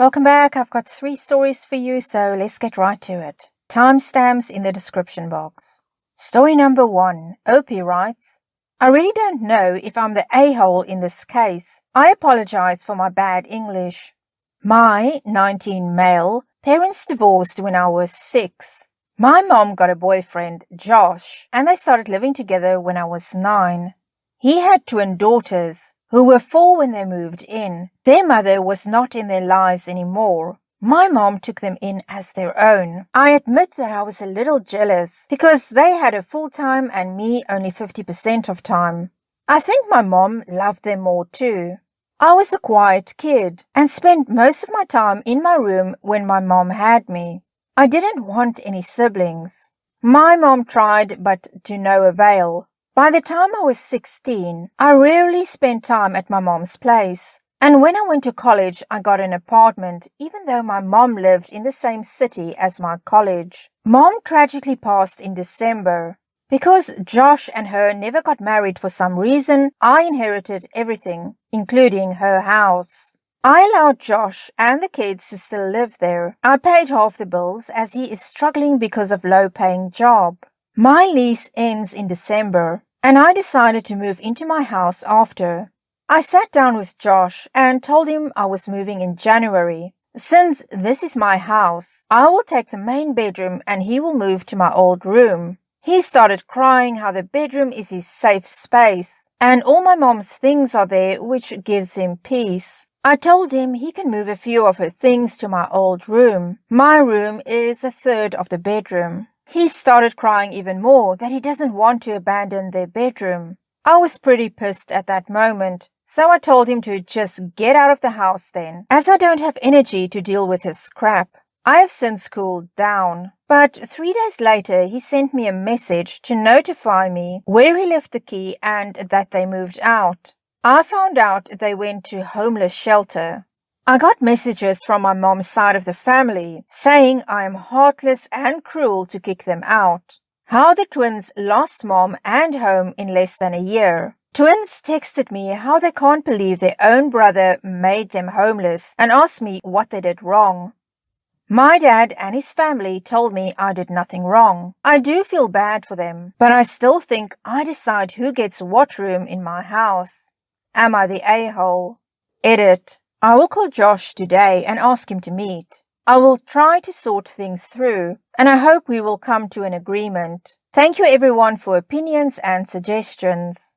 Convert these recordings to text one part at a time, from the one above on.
Welcome back. I've got 3 stories for you, so let's get right to it. Timestamps in the description box. Story number 1. Opie writes, I really don't know if I'm the a-hole in this case. I apologize for my bad English. My 19 male parents divorced when I was 6. My mom got a boyfriend, Josh, and they started living together when I was 9. He had twin daughters, who were 4 when they moved in. Their mother was not in their lives anymore. My mom took them in as their own. I admit that I was a little jealous because they had a full-time and me only 50% of time. I think my mom loved them more too. I was a quiet kid and spent most of my time in my room when my mom had me. I didn't want any siblings. My mom tried, but to no avail. By the time I was 16, I rarely spent time at my mom's place. And when I went to college, I got an apartment, even though my mom lived in the same city as my college. Mom tragically passed in December. Because Josh and her never got married for some reason, I inherited everything, including her house. I allowed Josh and the kids to still live there. I paid half the bills as he is struggling because of low-paying job. My lease ends in December, and I decided to move into my house after. I sat down with Josh and told him I was moving in January. Since this is my house, I will take the main bedroom and he will move to my old room. He started crying how the bedroom is his safe space, and all my mom's things are there, which gives him peace. I told him he can move a few of her things to my old room. My room is a third of the bedroom. He started crying even more that he doesn't want to abandon their bedroom. I was pretty pissed at that moment, so I told him to just get out of the house then, as I don't have energy to deal with his crap. I have since cooled down, but 3 days later he sent me a message to notify me where he left the key and that they moved out. I found out they went to homeless shelter. I got messages from my mom's side of the family saying I am heartless and cruel to kick them out. How the twins lost mom and home in less than a year. Twins texted me how they can't believe their own brother made them homeless and asked me what they did wrong. My dad and his family told me I did nothing wrong. I do feel bad for them, but I still think I decide who gets what room in my house. Am I the a-hole? Edit. I will call Josh today and ask him to meet. I will try to sort things through, and I hope we will come to an agreement. Thank you everyone for opinions and suggestions.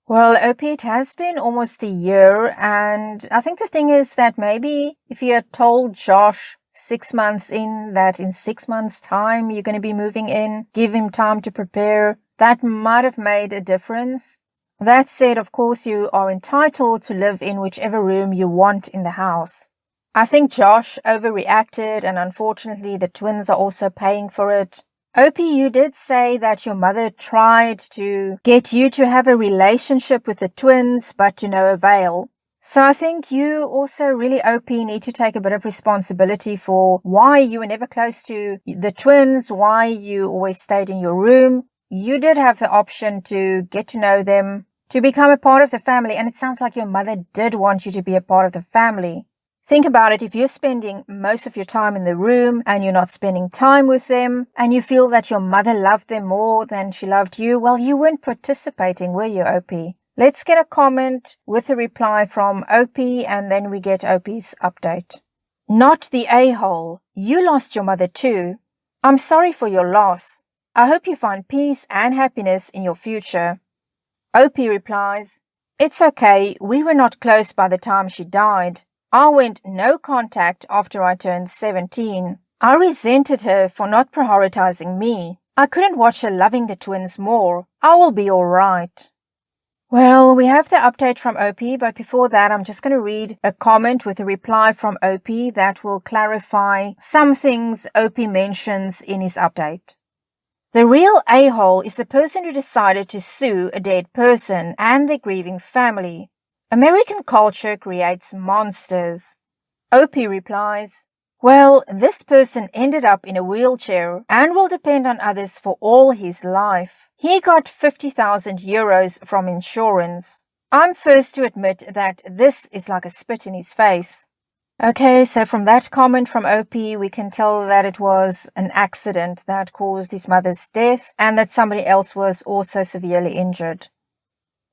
Well, Opie, it has been almost a year, and I think the thing is that maybe if you had told Josh 6 months in that in 6 months' time you're going to be moving in, give him time to prepare, that might have made a difference. That said, of course, you are entitled to live in whichever room you want in the house. I think Josh overreacted, and unfortunately the twins are also paying for it. Opie, you did say that your mother tried to get you to have a relationship with the twins, but to no avail. So I think you also really, Opie, need to take a bit of responsibility for why you were never close to the twins, why you always stayed in your room. You did have the option to get to know them, to become a part of the family, and it sounds like your mother did want you to be a part of the family. Think about it, if you're spending most of your time in the room and you're not spending time with them, and you feel that your mother loved them more than she loved you, well, you weren't participating, were you, Opie? Let's get a comment with a reply from Opie, and then we get Opie's update. Not the a-hole. You lost your mother too. I'm sorry for your loss. I hope you find peace and happiness in your future. Opie replies, It's okay, we were not close by the time she died. I went no contact after I turned 17. I resented her for not prioritizing me. I couldn't watch her loving the twins more. I will be alright. Well, we have the update from Opie, but before that I'm just going to read a comment with a reply from Opie that will clarify some things Opie mentions in his update. The real a-hole is the person who decided to sue a dead person and their grieving family. American culture creates monsters. Opie replies, Well, this person ended up in a wheelchair and will depend on others for all his life. He got 50,000 euros from insurance. I'm first to admit that this is like a spit in his face. Okay, so from that comment from OP, we can tell that it was an accident that caused his mother's death and that somebody else was also severely injured.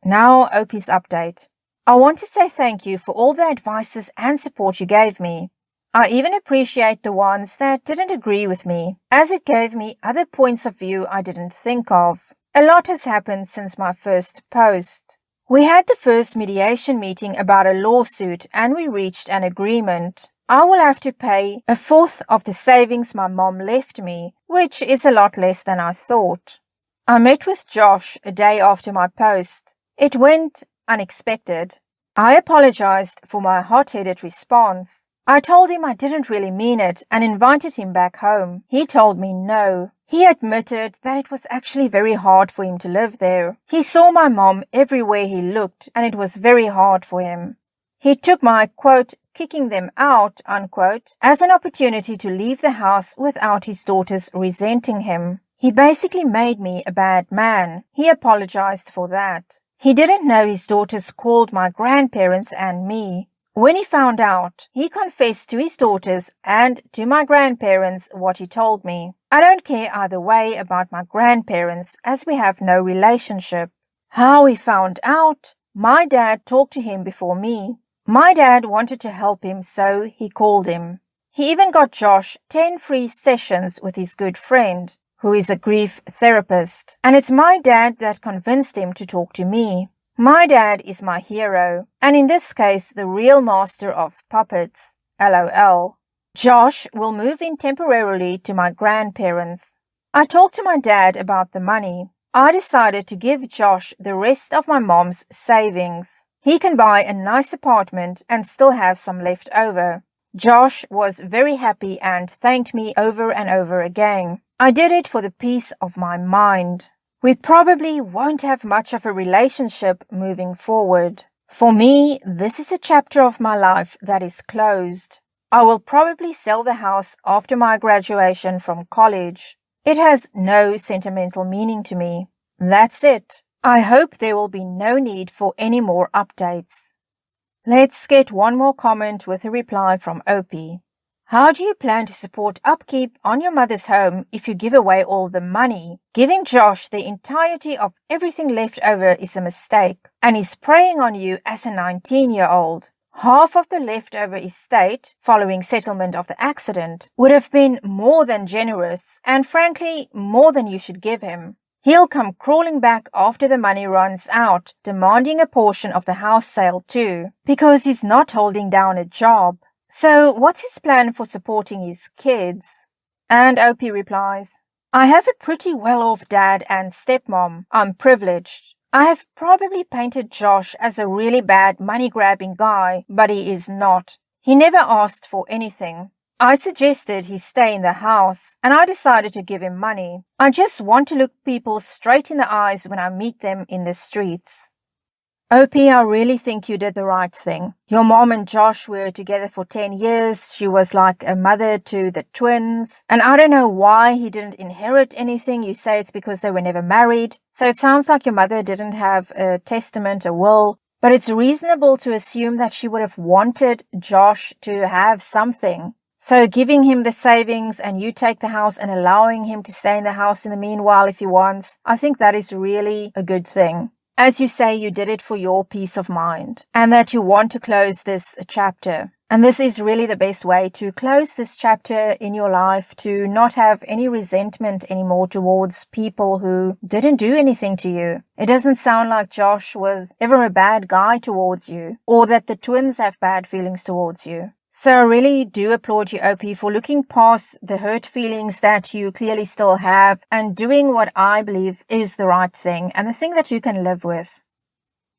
Now, OP's update. I want to say thank you for all the advices and support you gave me. I even appreciate the ones that didn't agree with me, as it gave me other points of view I didn't think of. A lot has happened since my first post. We had the first mediation meeting about a lawsuit and we reached an agreement. I will have to pay a fourth of the savings my mom left me, which is a lot less than I thought. I met with Josh a day after my post. It went unexpected. I apologized for my hot-headed response. I told him I didn't really mean it and invited him back home. He told me no. He admitted that it was actually very hard for him to live there. He saw my mom everywhere he looked and it was very hard for him. He took my, quote, kicking them out, unquote, as an opportunity to leave the house without his daughters resenting him. He basically made me a bad man. He apologized for that. He didn't know his daughters called my grandparents and me. When he found out, he confessed to his daughters and to my grandparents what he told me. I don't care either way about my grandparents as we have no relationship. How he found out? My dad talked to him before me. My dad wanted to help him, so he called him. He even got Josh 10 free sessions with his good friend, who is a grief therapist. And it's my dad that convinced him to talk to me. My dad is my hero, and in this case, the real master of puppets. LOL. Josh will move in temporarily to my grandparents. I talked to my dad about the money. I decided to give Josh the rest of my mom's savings. He can buy a nice apartment and still have some left over. Josh was very happy and thanked me over and over again. I did it for the peace of my mind. We probably won't have much of a relationship moving forward. For me, this is a chapter of my life that is closed. I will probably sell the house after my graduation from college. It has no sentimental meaning to me. That's it. I hope there will be no need for any more updates. Let's get one more comment with a reply from Opie. How do you plan to support upkeep on your mother's home if you give away all the money? Giving Josh the entirety of everything left over is a mistake, and he's preying on you as a 19-year-old. Half of the leftover estate, following settlement of the accident, would have been more than generous, and frankly, more than you should give him. He'll come crawling back after the money runs out, demanding a portion of the house sale too, because he's not holding down a job. So what's his plan for supporting his kids? And Opie replies, I have a pretty well-off dad and stepmom. I'm privileged. I have probably painted Josh as a really bad money-grabbing guy, but he is not. He never asked for anything. I suggested he stay in the house, and I decided to give him money. I just want to look people straight in the eyes when I meet them in the streets. Opie, I really think you did the right thing. Your mom and Josh were together for 10 years. She was like a mother to the twins. And I don't know why he didn't inherit anything. You say it's because they were never married. So it sounds like your mother didn't have a testament, a will. But it's reasonable to assume that she would have wanted Josh to have something. So giving him the savings and you take the house and allowing him to stay in the house in the meanwhile if he wants, I think that is really a good thing. As you say, you did it for your peace of mind and that you want to close this chapter. And this is really the best way to close this chapter in your life, to not have any resentment anymore towards people who didn't do anything to you. It doesn't sound like Josh was ever a bad guy towards you, or that the twins have bad feelings towards you. So I really do applaud you, Opie, for looking past the hurt feelings that you clearly still have and doing what I believe is the right thing and the thing that you can live with.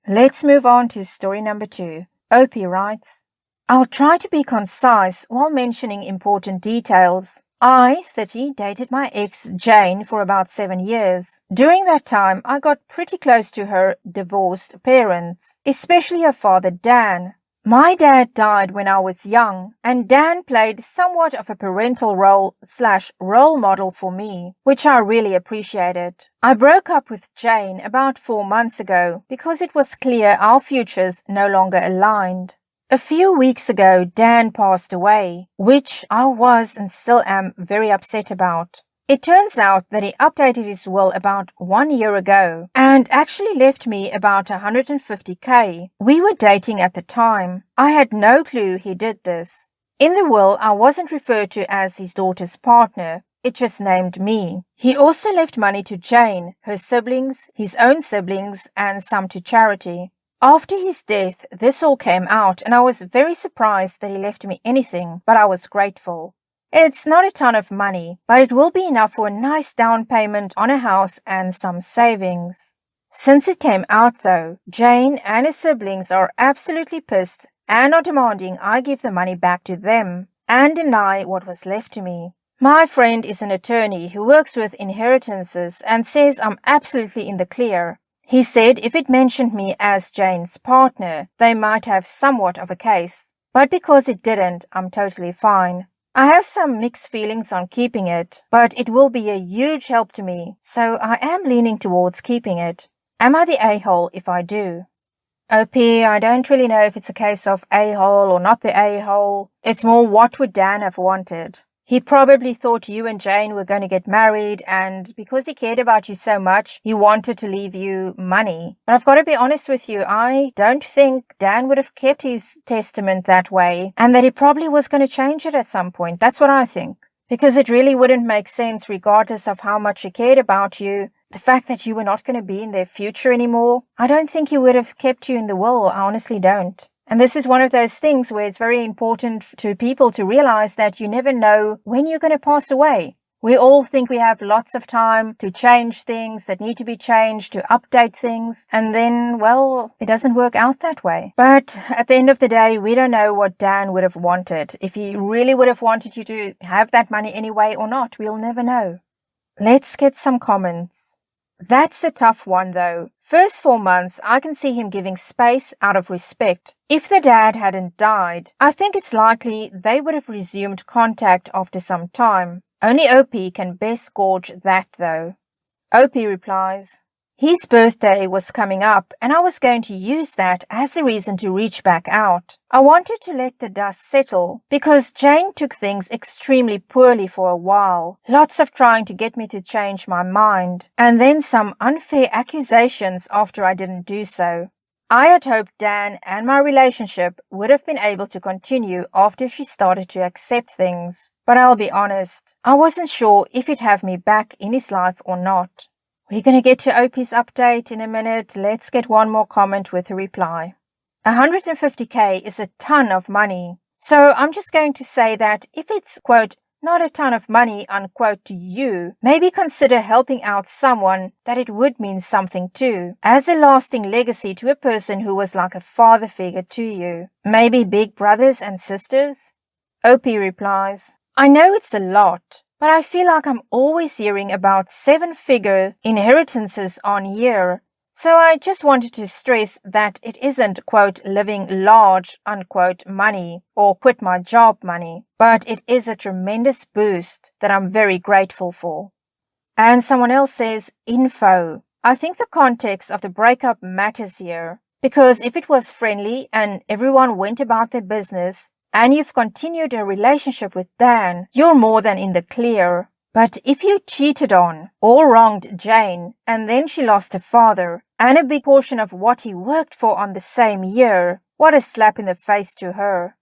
Let's move on to story number 2. Opie writes, I'll try to be concise while mentioning important details. I, 30, dated my ex, Jane, for about 7 years. During that time, I got pretty close to her divorced parents, especially her father, Dan. My dad died when I was young, and Dan played somewhat of a parental role/role model for me, which I really appreciated. I broke up with Jane about 4 months ago because it was clear our futures no longer aligned. A few weeks ago, Dan passed away, which I was and still am very upset about. It turns out that he updated his will about 1 year ago and actually left me about 150k. We were dating at the time. I had no clue he did this. In the will, I wasn't referred to as his daughter's partner. It just named me. He also left money to Jane, her siblings, his own siblings, and some to charity. After his death, this all came out, and I was very surprised that he left me anything, but I was grateful. It's not a ton of money, but it will be enough for a nice down payment on a house and some savings. Since it came out though, Jane and her siblings are absolutely pissed and are demanding I give the money back to them and deny what was left to me. My friend is an attorney who works with inheritances and says I'm absolutely in the clear. He said if it mentioned me as Jane's partner, they might have somewhat of a case. But because it didn't, I'm totally fine. I have some mixed feelings on keeping it, but it will be a huge help to me, so I am leaning towards keeping it. Am I the a-hole if I do? OP, I don't really know if it's a case of a-hole or not the a-hole. It's more what would Dan have wanted. He probably thought you and Jane were going to get married, and because he cared about you so much, he wanted to leave you money. But I've got to be honest with you, I don't think Dan would have kept his testament that way, and that he probably was going to change it at some point. That's what I think. Because it really wouldn't make sense, regardless of how much he cared about you, the fact that you were not going to be in their future anymore. I don't think he would have kept you in the will. I honestly don't. And this is one of those things where it's very important to people to realize that you never know when you're going to pass away. We all think we have lots of time to change things that need to be changed, to update things, and then, well, it doesn't work out that way. But at the end of the day, we don't know what Dan would have wanted. If he really would have wanted you to have that money anyway or not, we'll never know. Let's get some comments. That's a tough one though. First 4 months, I can see him giving space out of respect. If the dad hadn't died, I think it's likely they would have resumed contact after some time. Only OP can best gauge that though. OP replies, his birthday was coming up and I was going to use that as a reason to reach back out. I wanted to let the dust settle because Jane took things extremely poorly for a while. Lots of trying to get me to change my mind and then some unfair accusations after I didn't do so. I had hoped Dan and my relationship would have been able to continue after she started to accept things. But I'll be honest, I wasn't sure if he'd have me back in his life or not. We're going to get to OP's update in a minute. Let's get one more comment with a reply. 150k is a ton of money. So I'm just going to say that if it's, quote, not a ton of money, unquote, to you, maybe consider helping out someone that it would mean something to, as a lasting legacy to a person who was like a father figure to you. Maybe big brothers and sisters? OP replies, I know it's a lot, but I feel like I'm always hearing about 7-figure inheritances on year. So I just wanted to stress that it isn't, quote, living large, unquote, money or quit my job money, but it is a tremendous boost that I'm very grateful for. And someone else says, info. I think the context of the breakup matters here, because if it was friendly and everyone went about their business, and you've continued a relationship with Dan, you're more than in the clear. But if you cheated on or wronged Jane, and then she lost her father, and a big portion of what he worked for on the same year, what a slap in the face to her.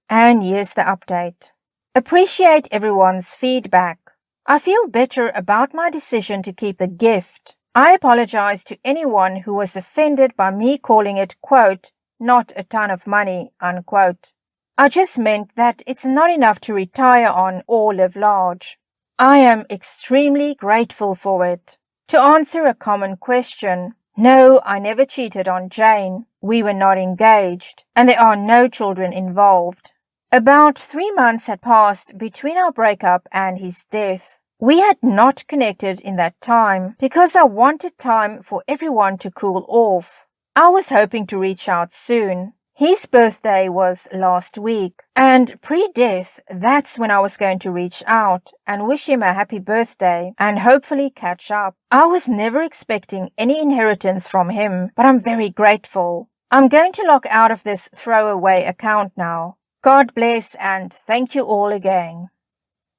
And here's the update. Appreciate everyone's feedback. I feel better about my decision to keep the gift. I apologize to anyone who was offended by me calling it, quote, not a ton of money, unquote. I just meant that it's not enough to retire on or live large. I am extremely grateful for it. To answer a common question, no, I never cheated on Jane. We were not engaged, and there are no children involved. About 3 months had passed between our breakup and his death. We had not connected in that time because I wanted time for everyone to cool off. I was hoping to reach out soon. His birthday was last week, and pre-death, that's when I was going to reach out and wish him a happy birthday and hopefully catch up. I was never expecting any inheritance from him, but I'm very grateful. I'm going to log out of this throwaway account now. God bless and thank you all again.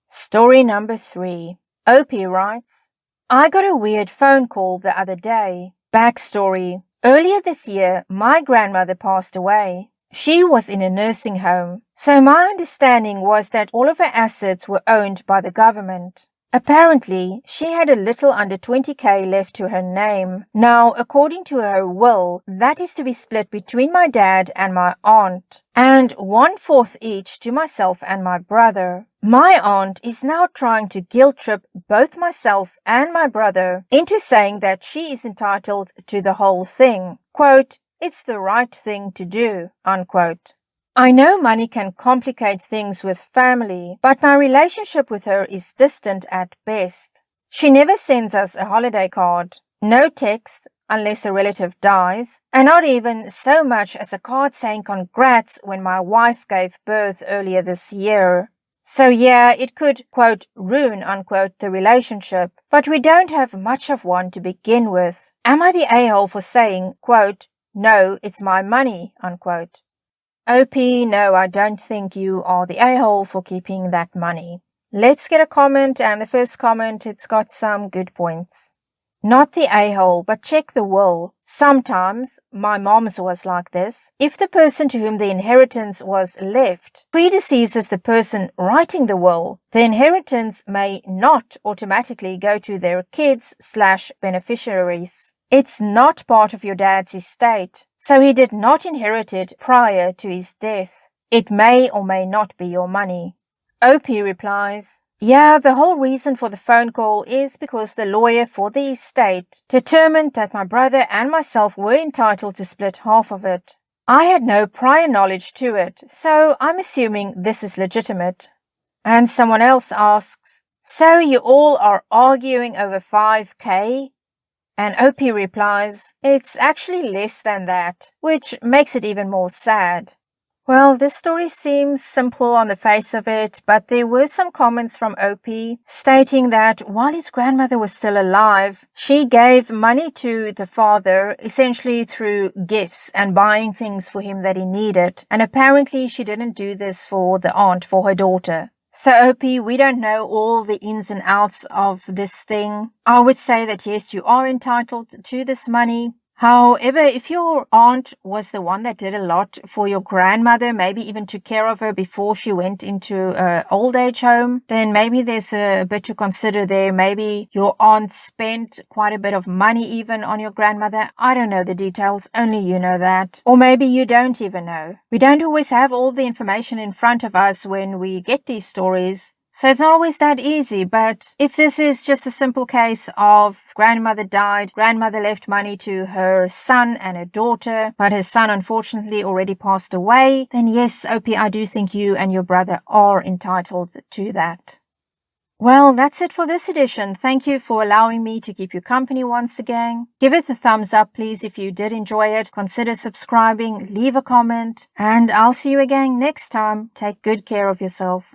Story number 3. Opie writes, I got a weird phone call the other day. Backstory. Earlier this year, my grandmother passed away. She was in a nursing home, so my understanding was that all of her assets were owned by the government. Apparently, she had a little under 20k left to her name. Now, according to her will, that is to be split between my dad and my aunt, and 1/4 each to myself and my brother. My aunt is now trying to guilt trip both myself and my brother into saying that she is entitled to the whole thing. Quote, it's the right thing to do, unquote. I know money can complicate things with family, but my relationship with her is distant at best. She never sends us a holiday card, no text unless a relative dies, and not even so much as a card saying congrats when my wife gave birth earlier this year. So yeah, it could, quote, ruin, unquote, the relationship, but we don't have much of one to begin with. Am I the a-hole for saying, quote, no, it's my money, unquote? OP, no, I don't think you are the a-hole for keeping that money. Let's get a comment, and the first comment, it's got some good points. Not the a-hole, but check the will. Sometimes, my mom's was like this, if the person to whom the inheritance was left predeceases the person writing the will, the inheritance may not automatically go to their kids/beneficiaries. It's not part of your dad's estate, so he did not inherit it prior to his death. It may or may not be your money. OP replies, yeah, the whole reason for the phone call is because the lawyer for the estate determined that my brother and myself were entitled to split half of it. I had no prior knowledge to it, so I'm assuming this is legitimate. And someone else asks, so you all are arguing over 5k? And OP replies, it's actually less than that, which makes it even more sad. Well, this story seems simple on the face of it, but there were some comments from OP stating that while his grandmother was still alive, she gave money to the father essentially through gifts and buying things for him that he needed. And apparently she didn't do this for the aunt, for her daughter. So OP, we don't know all the ins and outs of this thing. I would say that yes, you are entitled to this money. However, if your aunt was the one that did a lot for your grandmother, maybe even took care of her before she went into an old age home, then maybe there's a bit to consider there. Maybe your aunt spent quite a bit of money even on your grandmother. I don't know the details, only you know that. Or maybe you don't even know. We don't always have all the information in front of us when we get these stories. So it's not always that easy, but if this is just a simple case of grandmother died, grandmother left money to her son and her daughter, but her son unfortunately already passed away, then yes, OP, I do think you and your brother are entitled to that. Well, that's it for this edition. Thank you for allowing me to keep you company once again. Give it a thumbs up, please, if you did enjoy it. Consider subscribing, leave a comment, and I'll see you again next time. Take good care of yourself.